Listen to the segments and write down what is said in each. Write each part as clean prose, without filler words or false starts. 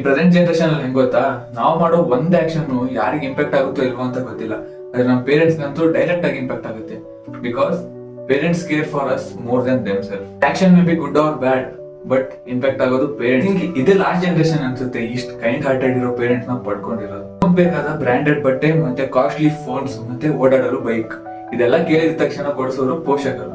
Present generation ಅಲ್ಲಿ ಹೆಂಗ್ ಗೊತ್ತಾ, ನಾವು ಮಾಡೋ ಒಂದ್ ಆಕ್ಷನ್ ಯಾರಿಗೆ ಇಂಪ್ಯಾಕ್ಟ್ ಆಗುತ್ತೋ ಇಲ್ವೋ ಅಂತ ಗೊತ್ತಿಲ್ಲ. ಆದ್ರೆ ನಮ್ಮ ಪೇರೆಂಟ್ಸ್ ಅಂತೂ ಡೈರೆಕ್ಟ್ ಆಗಿ ಇಂಪ್ಯಾಕ್ಟ್ ಆಗುತ್ತೆ. Because parents care for us more than themselves. Action may be good or bad, but impact ಆಗೋದು ಪೇರೆಂಟ್ಸ್. ಇದೇ ಲಾಸ್ಟ್ ಜನರೇಷನ್ ಅನ್ಸುತ್ತೆ ಇಷ್ಟು ಕೈಂಡ್ ಹಾರ್ಟೆಡ್ ಇರೋ ಪೇರೆಂಟ್ಸ್ ನಾವು ಪಡ್ಕೊಂಡಿರೋದು. ಬೇಕಾದ ಬ್ರಾಂಡೆಡ್ ಬಟ್ಟೆ ಮತ್ತೆ ಕಾಸ್ಟ್ಲಿ ಫೋನ್ಸ್ ಮತ್ತೆ ಓಡಾಡಲು ಬೈಕ್, ಇದೆಲ್ಲ ಕೇಳಿದ ತಕ್ಷಣ ಕೊಡಿಸೋರು ಪೋಷಕರು.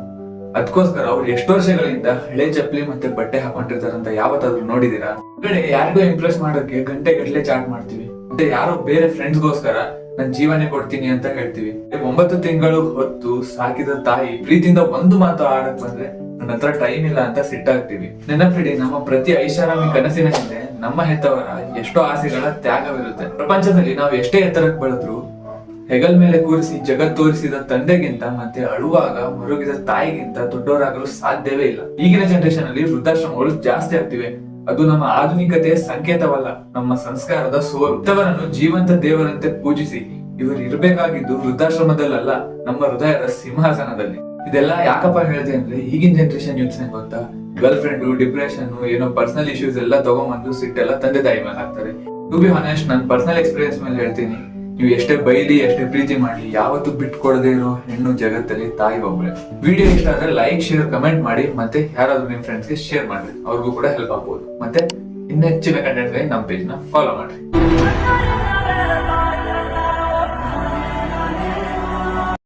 ಅದಕ್ಕೋಸ್ಕರ ಅವ್ರು ಎಷ್ಟು ವರ್ಷಗಳಿಂದ ಹಳೆ ಚಪ್ಪಲಿ ಮತ್ತೆ ಬಟ್ಟೆ ಹಾಕೊಂಡಿರ್ತಾರಂತ ಯಾವತ್ತಾದ್ರೂ ನೋಡಿದೀರಾ? ಕಡೆ ಯಾರಿಗೋ ಇಂಪ್ರೆಸ್ ಮಾಡೋಕೆ ಗಂಟೆ ಗಟ್ಟಲೆ ಚಾಟ್ ಮಾಡ್ತೀವಿ. ಮತ್ತೆ ಯಾರೋ ಬೇರೆ ಫ್ರೆಂಡ್ಸ್ಗೋಸ್ಕರ ನನ್ ಜೀವನೇ ಕೊಡ್ತೀನಿ ಅಂತ ಹೇಳ್ತೀವಿ. 9 ತಿಂಗಳು ಹೊತ್ತು ಸಾಕಿದ ತಾಯಿ ಪ್ರೀತಿಯಿಂದ ಒಂದು ಮಾತು ಆಡಕ್ ಬಂದ್ರೆ ನನ್ನ ಹತ್ರ ಟೈಮ್ ಇಲ್ಲ ಅಂತ ಸಿಟ್ಟಾಗ್ತೀವಿ. ನೆನಪಿಡಿ, ನಮ್ಮ ಪ್ರತಿ ಐಷಾರಾಮಿ ಕನಸಿನ ಹಿಂದೆ ನಮ್ಮ ಹೆತ್ತವರ ಎಷ್ಟೋ ಆಸೆಗಳ ತ್ಯಾಗವಿರುತ್ತೆ. ಪ್ರಪಂಚದಲ್ಲಿ ನಾವು ಎಷ್ಟೇ ಎತ್ತರಕ್ಕೆ ಬೆಳೆದ್ರು ಹೆಗಲ್ ಮೇಲೆ ಕೂರಿಸಿ ಜಗತ್ ತೋರಿಸಿದ ತಂದೆಗಿಂತ ಮತ್ತೆ ಅಳುವಾಗ ಮರುಗಿದ ತಾಯಿಗಿಂತ ದೊಡ್ಡವರಾಗಲು ಸಾಧ್ಯವೇ ಇಲ್ಲ. ಈಗಿನ ಜನರೇಷನ್ ಅಲ್ಲಿ ವೃದ್ಧಾಶ್ರಮಗಳು ಜಾಸ್ತಿ ಆಗ್ತಿವೆ. ಅದು ನಮ್ಮ ಆಧುನಿಕತೆಯ ಸಂಕೇತವಲ್ಲ, ನಮ್ಮ ಸಂಸ್ಕಾರದ ಸೋಲು. ಇಂಥವರನ್ನು ಜೀವಂತ ದೇವರಂತೆ ಪೂಜಿಸಿ ಇವರು ಇರಬೇಕಾಗಿದ್ದು ವೃದ್ಧಾಶ್ರಮದಲ್ಲ, ನಮ್ಮ ಹೃದಯದ ಸಿಂಹಾಸನದಲ್ಲಿ. ಇದೆಲ್ಲ ಯಾಕಪ್ಪ ಹೇಳಿದೆ ಅಂದ್ರೆ, ಈಗಿನ ಜನರೇಷನ್ ಯೋಚನೆ ಗೊತ್ತಾ, ಗರ್ಲ್ ಫ್ರೆಂಡ್, ಡಿಪ್ರೆಷನ್, ಏನೋ ಪರ್ಸನಲ್ ಇಶ್ಯೂಸ್ ಎಲ್ಲ ತಗೊಂಡ್ಬಂದು ಸಿಟ್ಟೆಲ್ಲ ತಂದೆ ತಾಯಿ ಮೇಲೆ ಹಾಕ್ತಾರೆ. ಟು ಬಿ ಹಾನೆಸ್ಟ್, ನನ್ನ ಪರ್ಸನಲ್ ಎಕ್ಸ್ಪೀರಿಯನ್ಸ್ ಮೇಲೆ ಹೇಳ್ತೀನಿ, ನೀವು ಎಷ್ಟೇ ಬೈಲಿ ಎಷ್ಟೇ ಪ್ರೀತಿ ಮಾಡಿ ಯಾವತ್ತೂ ಬಿಟ್ಕೊಡದೇ ಇರೋ ಹೆಣ್ಣು ಜಗತ್ತಲ್ಲಿ ತಾಯಿ ಒಬ್ಬಳೆ. ವಿಡಿಯೋ ಇಷ್ಟ ಆದ್ರೆ ಲೈಕ್, ಶೇರ್, ಕಮೆಂಟ್ ಮಾಡಿ. ಮತ್ತೆ ಯಾರಾದ್ರೂ ನಿಮ್ ಫ್ರೆಂಡ್ಸ್ಗೆ ಶೇರ್ ಮಾಡ್ರಿ, ಅವ್ರಿಗೂ ಕೂಡ ಹೆಲ್ಪ್ ಆಗ್ಬೋದು. ಮತ್ತೆ ಇನ್ನೆಚ್ಚಿನ ಕಂಟೆಂಟ್ ನಮ್ಮ ಪೇಜ್ ನ ಫಾಲೋ ಮಾಡ್ರಿ.